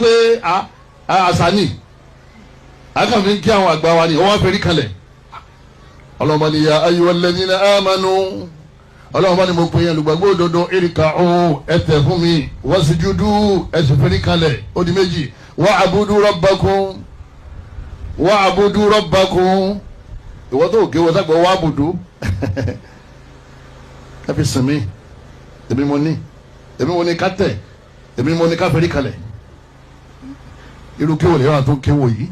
pé àṣàní akànfin kí àwọn àgbà wa ni wọ́n fẹ́rí kalẹ̀ ọlọ́mọ ni ya ayyuhal ladhina amanu ọlọ́mọ ni mo pè yẹn lùgbàgbọ́ òdodo irka'u ẹ̀tẹ̀ fún mi wasjudu ẹ̀sìn fẹ́rí kalẹ̀ ó di méjì wa'budu rabbakum ìwọ tó gé wọ́n sàgbọ́ wa'budu ẹ fi sìn mí èmi mo ní ká tẹ̀ èmi mo ní ká fẹ́rí kalẹ̀ irú kéwò lè wà tó kéwò yìí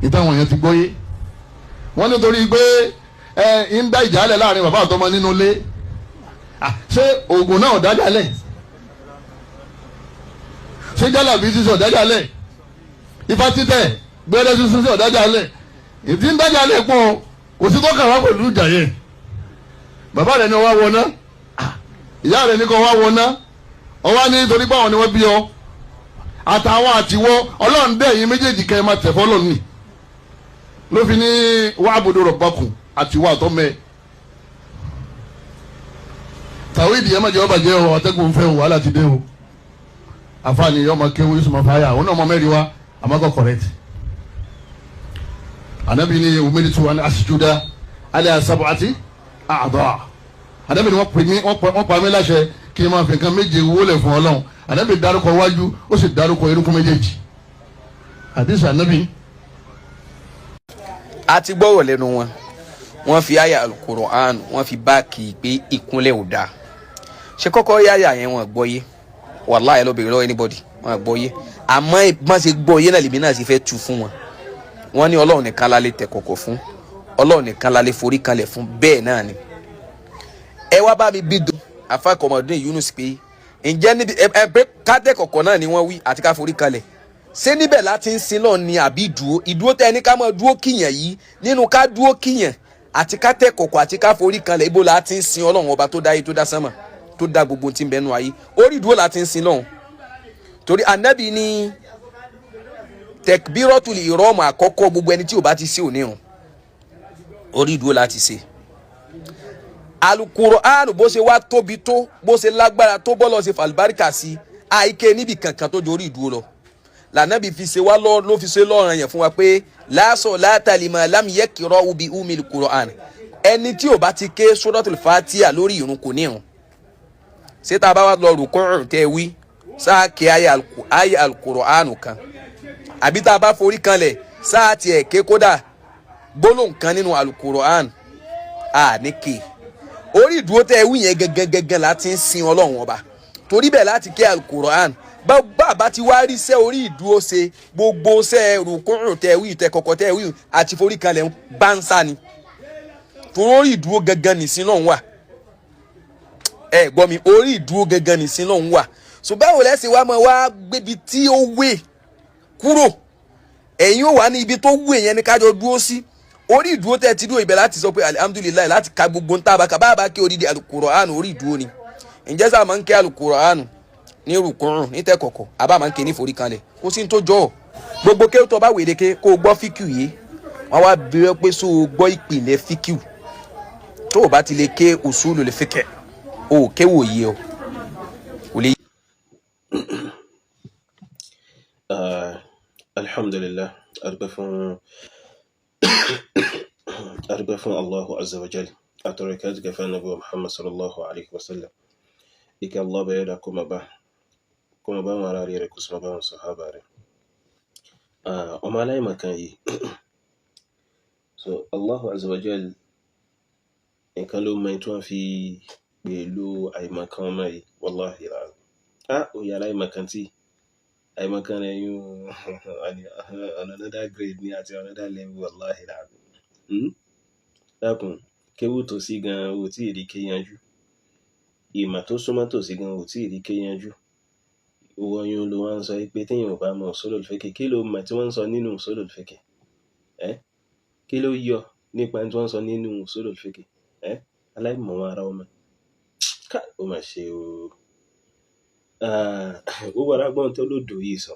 ìtàwọn èèyàn ti gbọ́yé wọ́n nítorí pé ń dá ìjà lẹ̀ láàrin bàbá àtọmọ nínú ilé ṣé oògùn náà dájà lẹ̀ ṣé jálàbí sísọ dájà lẹ̀ ifá títẹ̀ gbẹ́rẹ́ sísọ sí ọ̀dájà lẹ̀ ìdí ń dájà lẹ̀ pọ̀ kò sí tó kàn wá pẹ̀lú ìjà yẹn bàbá rẹ̀ ni wọ́n wá wọná ìyá rẹ̀ ni kò wá wọná ọwọ́ ní nítorí pé àwọn ni wọ́n bí ọ àtàwọn àtiwọ́ ọlọ́run dẹ̀ yín méjèèjì kẹ́ ẹ máa tẹ̀ fọ́lọ́ ni ló fi ní wa'budu rabbakum àtiwọ́ àtọ́mẹ́ tàwídìí ẹ má jẹ́ ọba jẹ́ ọ àtẹ́gùn fẹ́ wàhálà ti dé o àfààní ọmọ kéwú yusuf mafaya òun náà ọmọ mẹ́rin wa àmọ́kọ̀ correct anabi ni umiritu an asjuda ala sab'ati a'dha anabi ni wọ́n pa mí láṣẹ kí n máa fi nǹkan méje wólẹ̀ fún ọlọ́run anabi dárúkọ wájú ó sì dárúkọ irúnkún méjèèjì àdìsí anabi. a ti gbọ́rọ̀ lẹ́nu wọ́n fi àyà Al-Qur'an wọ́n fi báàkì pé ìkúnlẹ̀ ò dáa ṣe kọ́kọ́ yáyà yẹn wọ́n gbọ́yé wàláhì ló bèrè lọ́wọ́ anybody wọ́n gbọ́yé àmọ́ ìbọn ṣe gbọ́yé náà lèmi náà sì fẹ́ tu fún wọn. wọ́n ní ọlọ́run nìkan la lè tẹ̀ kọ̀kọ̀ fún ọlọ́run nìkan la lè forí kanlẹ̀ fún bẹ́ẹ̀ náà ni. ẹ wá bá mi bí dùn afákọ̀mọdún Yunus pé ǹjẹ́ níbi ẹ kátẹ́ kọ̀kọ̀ náà ni wọ́n wí àti ká forí kanlẹ̀ ṣé níbẹ̀ láti ń sin lọ́ọ̀ ni àbí ìdúró tẹ́ ẹni ká máa dúró kíyàn yìí nínú ká dúró kíyàn àti kátẹ́ kọ̀kọ̀ àti ká forí kanlẹ̀ ibo láti ń sin ọlọ́run ọba tó dáyé tó dá sánmà tó dá gbogbo tí ń bẹnu ayé orí ìdúró láti ń sin lọ́hùn torí Ànábì ní tẹkbírọ́tùlì ìrọ́mù àkọ́kọ́ gbogbo ẹni tí ò bá ti ṣe òní hàn orí ìdúró láti ṣe. Al-Qur'an bó ṣe wá tóbi tó bó ṣe lágbára tó bọ́lọ̀ ṣe fàlùbáríkà sí àìké níbi kankan tó dorí ìdúró lọ lànàbì fi ṣe wá ló fi ṣe lọ́ràn yẹn fún wa pé la salata liman lam yaqra'u bi ummil Qur'an ẹni tí ò bá ti ké suratul Fatiha lórí ìrun kò ní hàn ṣé tá a bá wá lọ rùkúrù tẹ wí sáà kí àyà Al-Qur'an kan àbí tá a bá forí kanlẹ̀ sáà tiẹ̀ ké kódà gbólóhùn kan nínú Al-Qur'an ní ké orí ìdúró tẹ wí yẹn gẹ́gẹ́gẹ́gẹ́ láti ń sin ọlọ́run ọba torí bẹ́ẹ̀ láti ké Al-Qur'an bàbá ti wá rí sẹ́ orí ìdúró ṣe gbogbo sẹ́ rùkúrù tẹ wí tẹ kọ̀kọ̀ tẹ wí àti forí kanlẹ̀ bá ń sá ni torí orí ìdúró gẹ́gẹ́ nìsín náà wà ẹ gbọ́ mi orí ìdúró gẹ́gẹ́ nìsín náà wà so báwo lẹ́sìn wá máa wá gbébi tí ó wé kúrò ẹ̀yin ò wá ní ibi tó wé yẹn ní kájọ dúró sí orí ìdúró tẹ̀ tí dúró ibẹ̀ láti sọ pé alihamudulilayi láti ka gbogbo ń tábà kábàbà kí odidi Al-Qur'an orí ìdúró ni ǹjẹ́ sáà máa ń ké Al-Qur'an ní rùkúrùn ní tẹ́kọ̀kọ̀ àbá máa ń ké ní forí kanlẹ̀ kó sí ní tó jọ gbogbo kéwù tó bá wèdeke kó o gbọ́ fíkìú yìí wọ́n wá bẹ̀rẹ̀ pé so o gbọ́ ìpìlẹ̀ fíkìú tó o bá ti lè ké usulul fiqh o kéwò yìí o kò lè. Alhamdulillah arúgbó fún Allahu azza wa jal àtọ̀rọ̀kẹ́ àti gẹ̀fẹ́ nàbí Muhammad sallallahu alaihi wasallam ike Allah bẹ̀rẹ̀ dà kó ma bá wọn ara rẹ̀ kó sì ma bá wọn sàhábà rẹ̀ ọmọ aláìmọ̀kan yìí so Allahu azza wa jal nǹkan ló mọ̀ tí wọ́n fi pẹ̀lú àìmọ̀kan ọmọ yìí wallahi ó yà aláìmọ̀kan tí àìmọ̀kan rẹ̀ yóò another grade ní àti another level wallahi dákun kéwù tó sí gan ò tí ì rí ké yanjú ìmọ̀ tó súnmọ́ tó sí gan ò tí ì rí ké yanjú owó yún ló wá ń sọ pé téèyàn ò bá mọ̀ usulul fiqh kí ló mọ̀ tí wọ́n ń sọ nínú usulul fiqh kí ló yọ nípa tí wọ́n ń sọ nínú usulul fiqh aláìmọ̀ wọn ara ọmọ ká ó mà ṣe o gbogbo arágbọ́n tó lòdò yìí sọ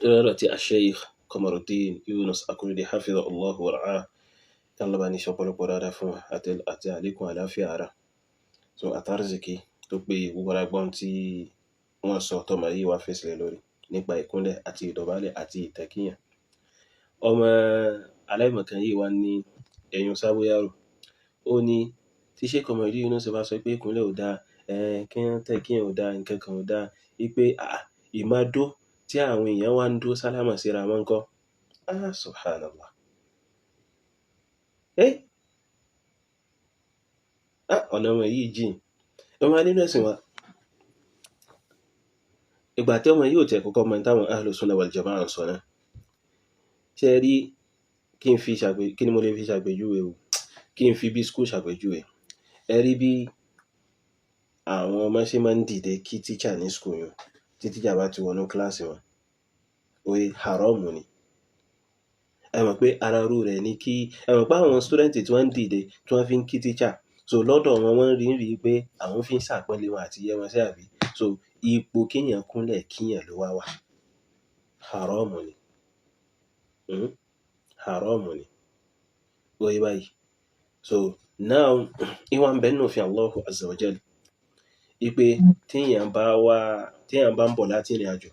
lọ́rọ̀ tí Sheikh Qamaruddin Yunus Akorede hafidhahullahu wa ra'ah tánlọ́bà ní ṣọpọlọpọ̀ dáadáa fún àti àlékún àláfíà ara so àtàrzìkí tó pé gbogbo arágbọ́n tí wọ́n sọ tọ́mà yìí wá fèsìlẹ̀ lórí nípa ìkúnlẹ̀ àti ìdọ̀bálẹ̀ àti ìtẹ̀kíyàn. Ọmọ aláìmọ̀kan yìí wá ní ẹ̀yùn Sábóyárò, ó ní tí Sheikh Omar Yunus bá sọ pé ìkúnlẹ̀ ò dáa, kí wọ́n tẹ̀kíyàn ò dáa, nǹkan kan ò dáa, wípé ìmádó tí àwọn èèyàn wá ń dó sálámà síra wọn ńkọ́? Subhanallah. Ọ̀nà wọn yìí jìn. Ọmọ nínú ẹ̀sìn wa, ìgbà tí ọmọ yìí ò tẹ̀ kọ́kọ́ mọ̀ táwọn Ahlus Sunnah wal Jama'ah sọ náà, ṣe rí kí ni mo lè fi ṣàpèjúwe o, kí n fi bí school ṣàpèjúwe. Ẹ rí bí àwọn ọmọ ṣe máa ń dìde kí tíṣà ní school yẹn tí tíṣà bá ti wọnú kíláàsì wọn, oye haramu ni. Ẹ mọ̀ pé ara rú rẹ̀ ni kí ẹ mọ̀ pé àwọn student tí wọ́n ń dìde tí wọ́n fi ń kí tíṣà, so lọ́dọ̀ wọn wọ́n rí pé àwọn fi ń ṣàpọ́nlé wọn àti yẹ wọn sí àbí, so ipò kéèyàn kúnlẹ̀ kíyàn ló wá wà. Haramu ni. Haramu ni. Oye báyìí. So now ìwà ń bẹ nínú òfin Allahu Azza wa Jal ipe téèyàn bá ń bọ̀ láti ìrìn àjò,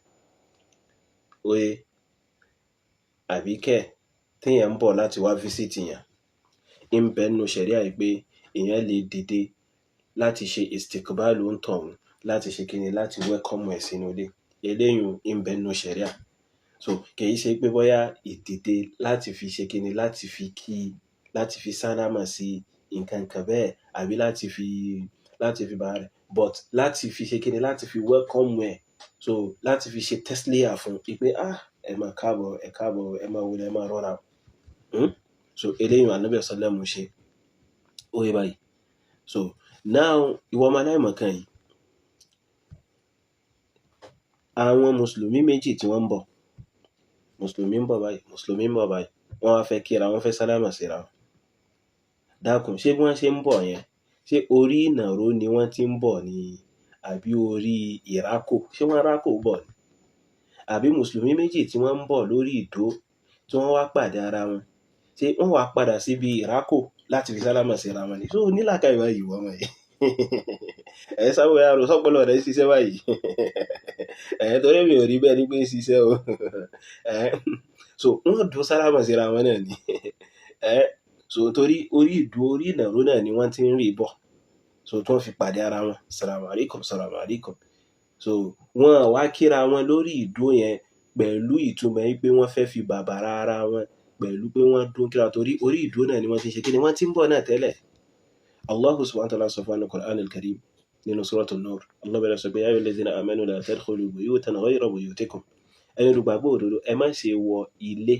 oye àbí téèyàn ń bọ̀ láti wá visit yàn, ń bẹ nínú ṣẹ̀ríà pé èèyàn lè dìde láti ṣe istikbalu ń tọ̀hún, láti ṣe kíni, láti welcome ẹ̀ sínú ilé. Eléyìí ń bẹ nínú ṣẹ̀ríà. So kìí ṣe pé bóyá ìdìde láti fi ṣe kíni, láti fi kí, láti fi sálámà sí nǹkan kan bẹ́ẹ̀, àbí láti fi bá rẹ̀, but láti fi ṣe kíni, láti fi welcome ẹ̀, so láti fi ṣe tesliya fún pé ẹ máa káàbọ̀, ẹ máa wọlé, ẹ máa rọra. So eléyìí Ànábì sallam ṣe. Oye báyìí. So now ìwọ ọmọ aláìmọ̀kan yìí, àwọn mùsùlùmí méjì tí wọ́n ń bọ̀, mùsùlùmí ń bọ̀ báyìí, wọ́n wá fẹ́ kíra, wọ́n fẹ́ sálámà síra wọn. Dákun, ṣé bí wọ́n ṣe ń bọ̀ yẹn, ṣé orí ìnàró ni wọ́n ti ń bọ̀ ni àbí orí ìrákò? Ṣé wọ́n rákò bọ̀ ni? Àbí mùsùlùmí méjì tí wọ́n ń bọ̀ lórí ìdó tí wọ́n wá pàdé ara wọn, ṣé wọ́n wá padà síbi ìrákò láti fi sálámà síra wọn ni? So nílàkà ìwà yìí wọ́n wọ̀nyí. Sábóyárò sọ́pọ̀lọ́ rẹ̀ ṣiṣẹ́ báyìí. Torí mi ò rí bẹ́ẹ̀ ní pé ń ṣiṣẹ́ o. So wọ́n dó sálámà síra wọn náà ni. So torí orí ìdó, orí ìnàró náà ni wọ́n ti ń rí bọ̀, so tí wọ́n fi pàdé ara wọn, salamu alaikum, salamu alaikum. So wọ́n wá kíra wọn lórí ìdó yẹn pẹ̀lú ìtumọ̀ pé wọ́n fẹ́ fi bàbàrà ara wọn, pẹ̀lú pé wọ́n dún kíra, torí orí ìdó náà ni wọ́n ti ṣe kíni, wọ́n ti ń bọ̀ náà tẹ́lẹ̀. Allahu subhanahu wa ta'ala sọ fún al-Qur'an al-Karim nínú Suratul Nur. Allah bẹ̀rẹ̀ sọ pé ya ayyuhallazina amanu la tadkhulu buyutan ghayra buyutikum. Ẹni olùgbàgbọ́ òdodo, ẹ má ṣe wọ ilé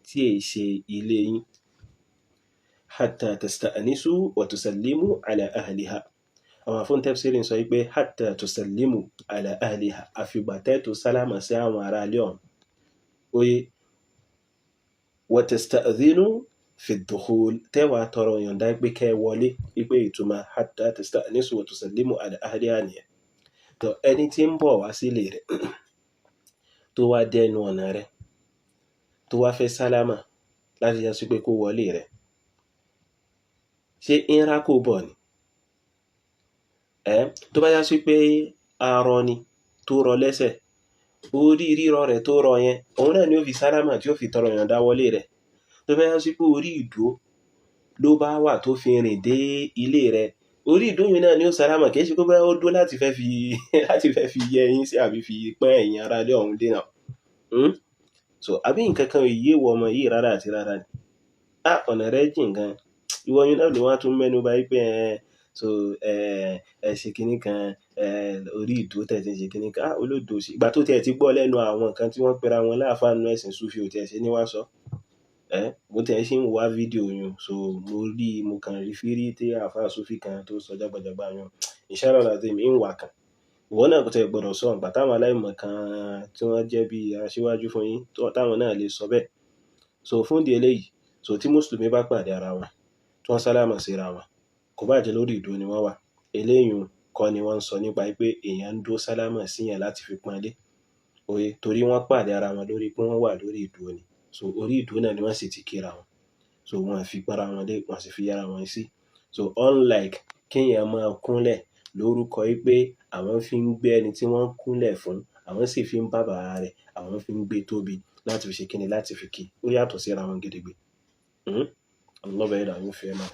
tí è ṣe ilé yín, hatta tasta'nisu wa tusallimu ala ahliha. Àwọn àfún tafsirin sọ pé hatta tusallimu ala ahliha, àfìgbà tẹ́ tó sálámà sí àwọn ará ilé ọ̀hún. Oye, wa tasta'dhinu fi dukhul, tẹ́wà tọrọ yọ̀ǹda pé kẹ́ wọlé, pé ìtumọ̀ hatta tasta'nisu wa tusallimu ala ahliha nìyẹn. tó ẹni tí ń bọ̀ wá sílé rẹ̀ tó wá dẹnu ọ̀nà rẹ̀ tó wá fẹ́ sálámà láti yá sí pé kó wọlé rẹ̀, ṣé ń rákò bọ̀ ni? Tó bá yá sí pé arọ ni tó rọ lẹ́sẹ̀, orí rírọ rẹ̀ tó rọ yẹn òun náà ni ó fi sálámà tí ó fi tọrọ yọ̀ǹda wọlé rẹ̀. Tó bá yá sí pé orí ìdó ló bá wà tó fi rìn dé ilé rẹ̀, orí ìdó yìí náà ni ó sálámà, kìí ṣe pé bá ó dó láti fẹ́ fi yẹ ẹ̀yin sí àbí fi pẹ́ ẹ̀yin ará ilé ọ̀hún dé náà. So àbí nǹkan kan yé wọ ọmọ yìí rárá àti rárá ni. Ọ̀nà rẹ̀ jìn gan. Ìwọ yín náà ló wá tún mẹ́nu bà pé so ẹ ṣe kinní kan, orí ìdó tẹ̀ ti ṣe kinní kan. Olódo sí ìgbà tó tiẹ̀ ti gbọ́ lẹ́nu àwọn nǹkan tí wọ́n pera wọn láàfáà nínú ẹ̀sìn Súfì ò tiẹ̀ ṣe ní wá sọ. Bó tiẹ̀ ṣe ń wá fídíò yun, so mo kàn rí fírí tí àfáà Súfì kan tó sọ jágbàjàgbà yun. Inshallah lazim ń wà kan. Ìwọ náà kò tẹ̀ gbọdọ̀ sọ nígbà táwọn aláìmọ̀ kan tí wọ́n jẹ́ bí aṣíwájú fún yín táwọn náà lè sọ bẹ́ẹ̀. So fún ìdí eléyìí, so tí mùsùlùmí bá pàdé ara wọn tí wọ́n sálámà síra wọn, kò bá jẹ́ lórí ìdó ni wọ́n wà, eléyìí kọ́ ni wọ́n ń sọ nípa pé èèyàn ń dó sálámà síyàn láti fi pọ́nlé. Oye, torí wọ́n pàdé ara wọn lórí pé wọ́n wà lórí ìdó ni. So orí ìdó náà ni wọ́n sì ti kíra wọn. So wọ́n fi para wọn lé, wọ́n sì fi yára wọn sí. So unlike kéèyàn máa kúnlẹ̀ lórúkọ pé àwọn fi ń gbé ẹni tí wọ́n kúnlẹ̀ fún, àwọn sì fi ń bàbàrà rẹ̀, àwọn fi ń gbé tóbi láti fi ṣe kíni, láti fi kí. Ó yàtọ̀ síra wọn gedegbe. Allah bá yẹ dà yóò fi ẹ náà.